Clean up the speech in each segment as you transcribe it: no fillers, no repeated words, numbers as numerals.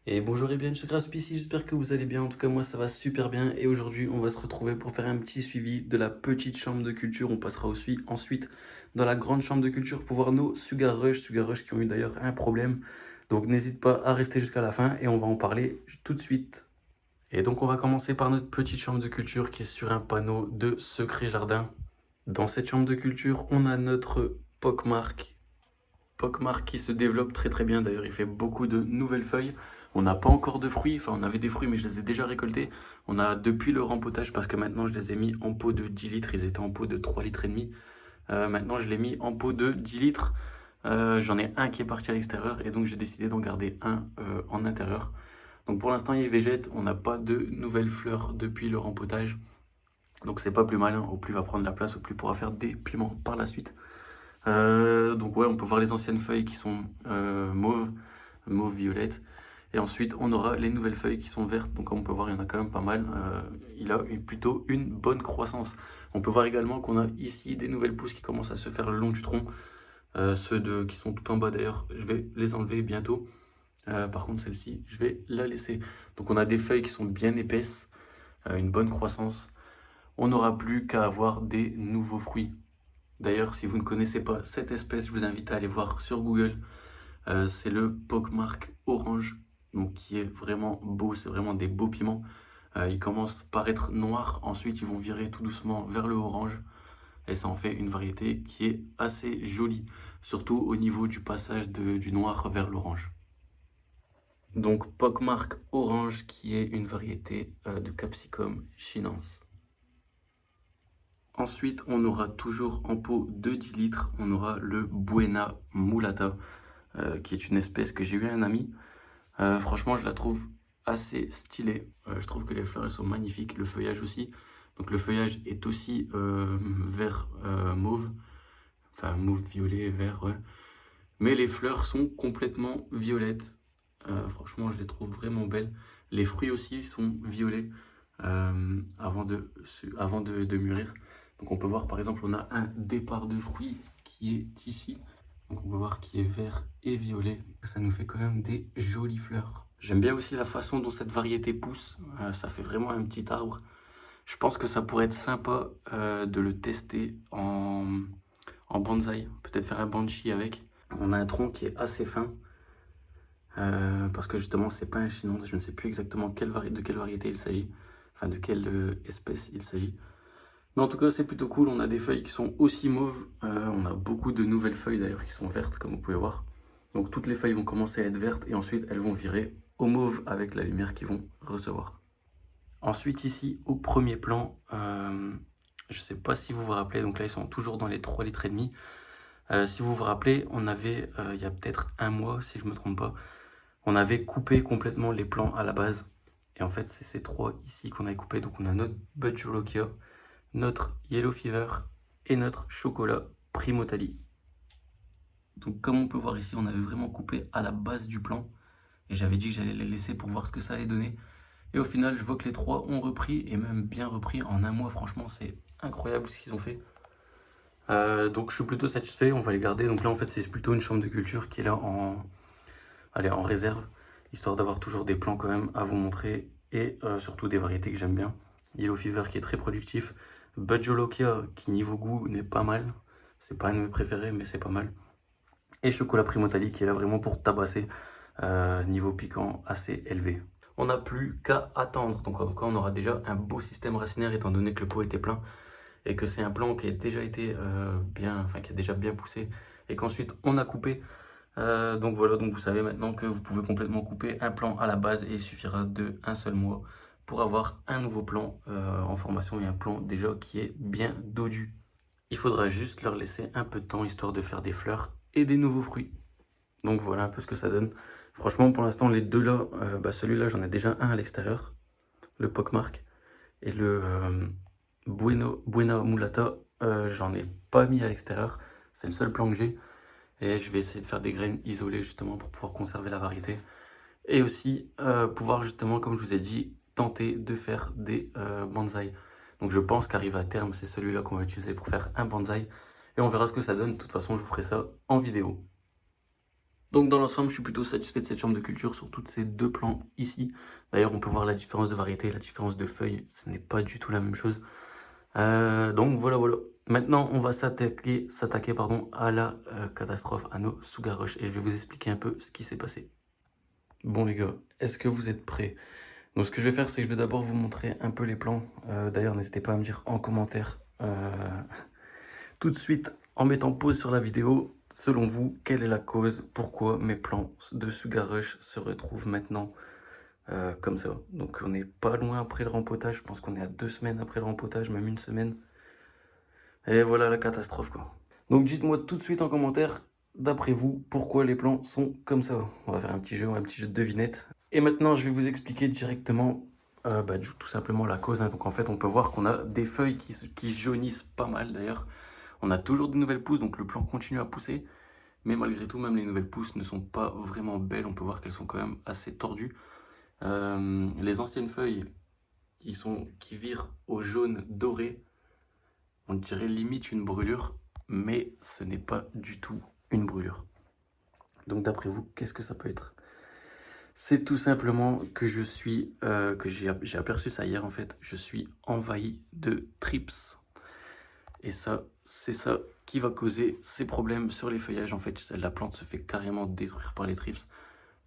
Et bonjour et bienvenue sur Grasp ici, j'espère que vous allez bien, en tout cas moi ça va super bien et aujourd'hui on va se retrouver pour faire un petit suivi de la petite chambre de culture, on passera aussi ensuite dans la grande chambre de culture pour voir nos Sugar Rush qui ont eu d'ailleurs un problème, donc n'hésite pas à rester jusqu'à la fin et on va en parler tout de suite. Et donc on va commencer par notre petite chambre de culture qui est sur un panneau de secret jardin. Dans cette chambre de culture on a notre Pockmark qui se développe très très bien, d'ailleurs il fait beaucoup de nouvelles feuilles. On n'a pas encore de fruits, enfin on avait des fruits mais je les ai déjà récoltés. On a depuis le rempotage parce que maintenant je les ai mis en pot de 10 litres, ils étaient en pot de 3 litres et demi. Maintenant je l'ai mis en pot de 10 litres. J'en ai un qui est parti à l'extérieur et donc j'ai décidé d'en garder un en intérieur. Donc pour l'instant il végète, on n'a pas de nouvelles fleurs depuis le rempotage. Donc c'est pas plus mal, hein. Au plus il va prendre la place, au plus il pourra faire des piments par la suite. Donc ouais, on peut voir les anciennes feuilles qui sont mauve violette. Et ensuite, on aura les nouvelles feuilles qui sont vertes. Donc comme on peut voir, il y en a quand même pas mal. Il a plutôt une bonne croissance. On peut voir également qu'on a ici des nouvelles pousses qui commencent à se faire le long du tronc. Qui sont tout en bas d'ailleurs, je vais les enlever bientôt. Par contre, celle-ci, je vais la laisser. Donc on a des feuilles qui sont bien épaisses, une bonne croissance. On n'aura plus qu'à avoir des nouveaux fruits. D'ailleurs, si vous ne connaissez pas cette espèce, je vous invite à aller voir sur Google. C'est le Pockmark orange, donc qui est vraiment beau, c'est vraiment des beaux piments. Ils commencent par être noirs, ensuite ils vont virer tout doucement vers le orange, et ça en fait une variété qui est assez jolie, surtout au niveau du passage du noir vers l'orange. Donc Pockmark orange qui est une variété de Capsicum chinense. Ensuite, on aura toujours en pot de 10 litres, on aura le Buena Mulata, qui est une espèce que j'ai eu un ami. Franchement, je la trouve assez stylée. Je trouve que les fleurs, elles sont magnifiques, le feuillage aussi. Donc le feuillage est aussi vert mauve, enfin mauve violet, vert, ouais. Mais les fleurs sont complètement violettes. Franchement, je les trouve vraiment belles. Les fruits aussi sont violets avant de mûrir. Donc on peut voir par exemple, on a un départ de fruits qui est ici. Donc on peut voir qui est vert et violet. Ça nous fait quand même des jolies fleurs. J'aime bien aussi la façon dont cette variété pousse. Ça fait vraiment un petit arbre. Je pense que ça pourrait être sympa de le tester en bonsaï. Peut-être faire un banshee avec. On a un tronc qui est assez fin. Parce que justement, c'est pas un chinon. Je ne sais plus exactement de quelle variété il s'agit. Enfin, de quelle espèce il s'agit. Mais en tout cas, c'est plutôt cool. On a des feuilles qui sont aussi mauves. On a beaucoup de nouvelles feuilles d'ailleurs qui sont vertes, comme vous pouvez voir. Donc toutes les feuilles vont commencer à être vertes et ensuite elles vont virer au mauve avec la lumière qu'ils vont recevoir. Ensuite ici, au premier plan, je ne sais pas si vous vous rappelez, donc là ils sont toujours dans les 3 litres et demi. Si vous vous rappelez, on avait, il y a peut-être un mois, si je ne me trompe pas, on avait coupé complètement les plants à la base. Et en fait, c'est ces trois ici qu'on avait coupé. Donc on a notre Bud Jolokia, notre Yellow Fever et notre chocolat Primotali. Donc comme on peut voir ici, on avait vraiment coupé à la base du plant. Et j'avais dit que j'allais les laisser pour voir ce que ça allait donner. Et au final, je vois que les trois ont repris, et même bien repris en un mois. Franchement, c'est incroyable ce qu'ils ont fait. Donc je suis plutôt satisfait, on va les garder. Donc là, en fait, c'est plutôt une chambre de culture qui est là en réserve, histoire d'avoir toujours des plans quand même à vous montrer, et surtout des variétés que j'aime bien. Yellow Fever qui est très productif. Budjolokia qui niveau goût n'est pas mal. C'est pas un de mes préférés, mais c'est pas mal. Et Chocolat Primotali qui est là vraiment pour tabasser, niveau piquant assez élevé. On n'a plus qu'à attendre. Donc en tout cas, on aura déjà un beau système racinaire étant donné que le pot était plein et que c'est un plant qui a déjà été qui a déjà bien poussé et qu'ensuite on a coupé. Donc voilà, donc vous savez maintenant que vous pouvez complètement couper un plant à la base et il suffira de un seul mois pour avoir un nouveau plant en formation et un plant déjà qui est bien dodu. Il faudra juste leur laisser un peu de temps histoire de faire des fleurs et des nouveaux fruits. Donc voilà un peu ce que ça donne. Franchement, pour l'instant, les deux là, celui-là, j'en ai déjà un à l'extérieur, le Pockmark, et le Buena Mulata, j'en ai pas mis à l'extérieur. C'est le seul plan que j'ai. Et je vais essayer de faire des graines isolées justement pour pouvoir conserver la variété. Et aussi pouvoir justement, comme je vous ai dit, tenter de faire des bonsaïs. Donc je pense qu'arrive à terme, c'est celui-là qu'on va utiliser pour faire un bonsaï. Et on verra ce que ça donne. De toute façon, je vous ferai ça en vidéo. Donc dans l'ensemble, je suis plutôt satisfait de cette chambre de culture sur toutes ces deux plans ici. D'ailleurs, on peut voir la différence de variété, la différence de feuilles, ce n'est pas du tout la même chose. Donc voilà, voilà. Maintenant, on va s'attaquer pardon, à la catastrophe, à nos Sugar et je vais vous expliquer un peu ce qui s'est passé. Bon les gars, est-ce que vous êtes prêts? Donc ce que je vais faire, c'est que je vais d'abord vous montrer un peu les plans. D'ailleurs, n'hésitez pas à me dire en commentaire tout de suite, en mettant pause sur la vidéo, selon vous, quelle est la cause, pourquoi mes plans de Sugar Rush se retrouvent maintenant comme ça. Donc on n'est pas loin après le rempotage, je pense qu'on est à 2 semaines après le rempotage, même 1 semaine. Et voilà la catastrophe quoi. Donc dites-moi tout de suite en commentaire, d'après vous, pourquoi les plans sont comme ça. On va faire un petit jeu de devinette. Et maintenant je vais vous expliquer directement tout simplement la cause. Donc en fait on peut voir qu'on a des feuilles qui jaunissent pas mal d'ailleurs. On a toujours de nouvelles pousses, donc le plan continue à pousser. Mais malgré tout, même les nouvelles pousses ne sont pas vraiment belles. On peut voir qu'elles sont quand même assez tordues. Les anciennes feuilles qui virent au jaune doré, on dirait limite une brûlure, mais ce n'est pas du tout une brûlure. Donc d'après vous, qu'est-ce que ça peut être? C'est tout simplement que j'ai aperçu ça hier en fait, je suis envahi de trips. Et ça, c'est ça qui va causer ces problèmes sur les feuillages. En fait, la plante se fait carrément détruire par les trips.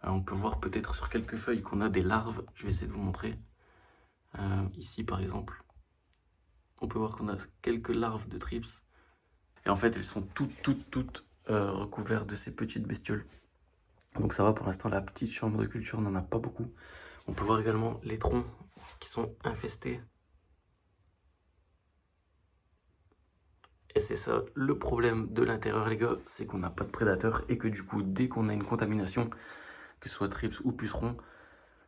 On peut voir peut-être sur quelques feuilles qu'on a des larves. Je vais essayer de vous montrer. Ici, par exemple, on peut voir qu'on a quelques larves de trips. Et en fait, elles sont toutes recouvertes de ces petites bestioles. Donc ça va, pour l'instant, la petite chambre de culture n'en a pas beaucoup. On peut voir également les troncs qui sont infestés. Et c'est ça le problème de l'intérieur les gars, c'est qu'on n'a pas de prédateurs et que du coup dès qu'on a une contamination, que ce soit trips ou pucerons,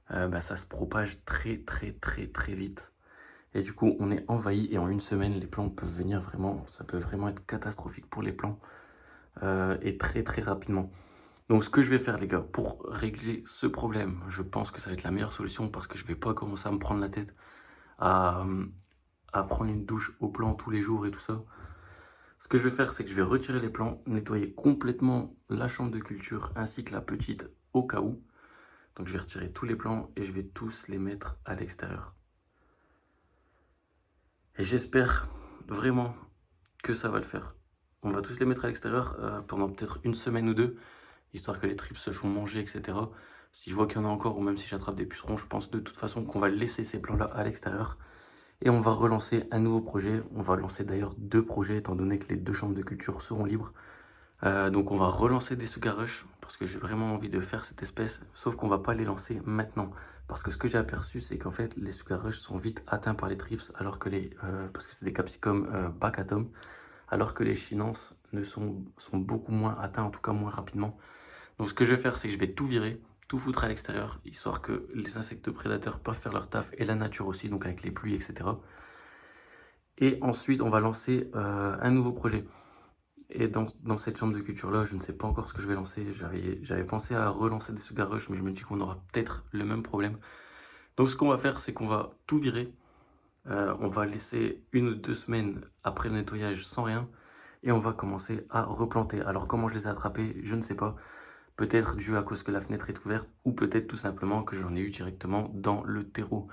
ça se propage très vite. Et du coup on est envahi et en 1 semaine les plants peuvent venir vraiment, ça peut vraiment être catastrophique pour les plants et très rapidement. Donc ce que je vais faire les gars, pour régler ce problème, je pense que ça va être la meilleure solution parce que je vais pas commencer à me prendre la tête à prendre une douche au plan tous les jours et tout ça. Ce que je vais faire, c'est que je vais retirer les plants, nettoyer complètement la chambre de culture ainsi que la petite au cas où. Donc je vais retirer tous les plants et je vais tous les mettre à l'extérieur. Et j'espère vraiment que ça va le faire. On va tous les mettre à l'extérieur pendant peut-être 1 semaine ou 2, histoire que les tripes se font manger, etc. Si je vois qu'il y en a encore, ou même si j'attrape des pucerons, je pense de toute façon qu'on va laisser ces plants-là à l'extérieur. Et on va relancer un nouveau projet. On va lancer d'ailleurs 2 projets, étant donné que les 2 chambres de culture seront libres. Donc on va relancer des Sugar Rush, parce que j'ai vraiment envie de faire cette espèce, sauf qu'on va pas les lancer maintenant. Parce que ce que j'ai aperçu, c'est qu'en fait, les Sugar Rush sont vite atteints par les trips, alors que parce que c'est des capsicums bac-atom, alors que les chinenses sont beaucoup moins atteints, en tout cas moins rapidement. Donc ce que je vais faire, c'est que je vais tout virer, tout foutre à l'extérieur, histoire que les insectes prédateurs peuvent faire leur taf, et la nature aussi, donc avec les pluies, etc. Et ensuite, on va lancer un nouveau projet. Et dans cette chambre de culture-là, je ne sais pas encore ce que je vais lancer. J'avais pensé à relancer des Sugar Rush, mais je me dis qu'on aura peut-être le même problème. Donc ce qu'on va faire, c'est qu'on va tout virer. On va laisser 1 ou 2 semaines après le nettoyage sans rien. Et on va commencer à replanter. Alors comment je les ai attrapés, je ne sais pas. Peut-être dû à cause que la fenêtre est ouverte, ou peut-être tout simplement que j'en ai eu directement dans le terreau.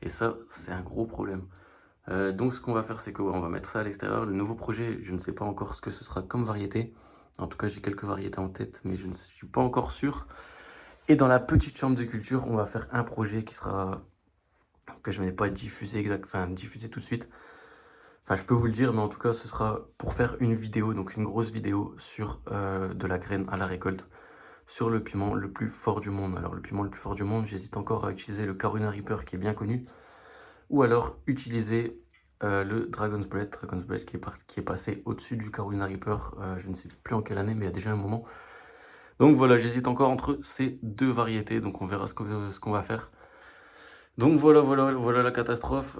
Et ça, c'est un gros problème. Donc ce qu'on va faire, c'est qu'on va mettre ça à l'extérieur. Le nouveau projet, je ne sais pas encore ce que ce sera comme variété. En tout cas, j'ai quelques variétés en tête, mais je ne suis pas encore sûr. Et dans la petite chambre de culture, on va faire un projet qui sera... que je ne vais pas diffuser diffuser tout de suite. Enfin, je peux vous le dire, mais en tout cas, ce sera pour faire une vidéo, donc une grosse vidéo sur de la graine à la récolte, sur le piment le plus fort du monde. Alors le piment le plus fort du monde, j'hésite encore à utiliser le Carolina Reaper qui est bien connu, ou alors utiliser le Dragon's Breath qui est passé au-dessus du Carolina Reaper, je ne sais plus en quelle année, mais il y a déjà un moment. Donc voilà, j'hésite encore entre ces 2 variétés, donc on verra ce qu'on va faire. Donc voilà la catastrophe.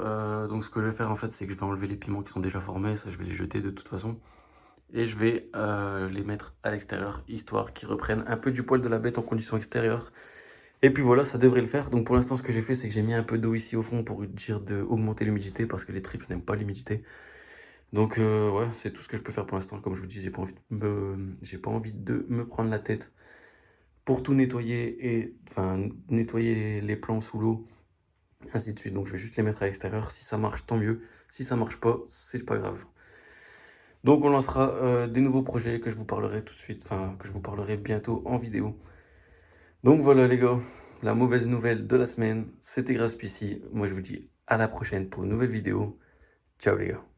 Donc ce que je vais faire en fait, c'est que je vais enlever les piments qui sont déjà formés, ça je vais les jeter de toute façon. Et je vais les mettre à l'extérieur, histoire qu'ils reprennent un peu du poil de la bête en conditions extérieures. Et puis voilà, ça devrait le faire. Donc pour l'instant, ce que j'ai fait, c'est que j'ai mis un peu d'eau ici au fond pour dire d'augmenter l'humidité parce que les trips n'aiment pas l'humidité. Donc ouais, c'est tout ce que je peux faire pour l'instant. Comme je vous dis, j'ai pas envie de me prendre la tête pour tout nettoyer et enfin nettoyer les plants sous l'eau, ainsi de suite. Donc je vais juste les mettre à l'extérieur. Si ça marche, tant mieux. Si ça marche pas, c'est pas grave. Donc on lancera des nouveaux projets que je vous parlerai tout de suite, enfin que je vous parlerai bientôt en vidéo. Donc voilà les gars, la mauvaise nouvelle de la semaine, c'était Graspicy. Moi je vous dis à la prochaine pour une nouvelle vidéo. Ciao les gars.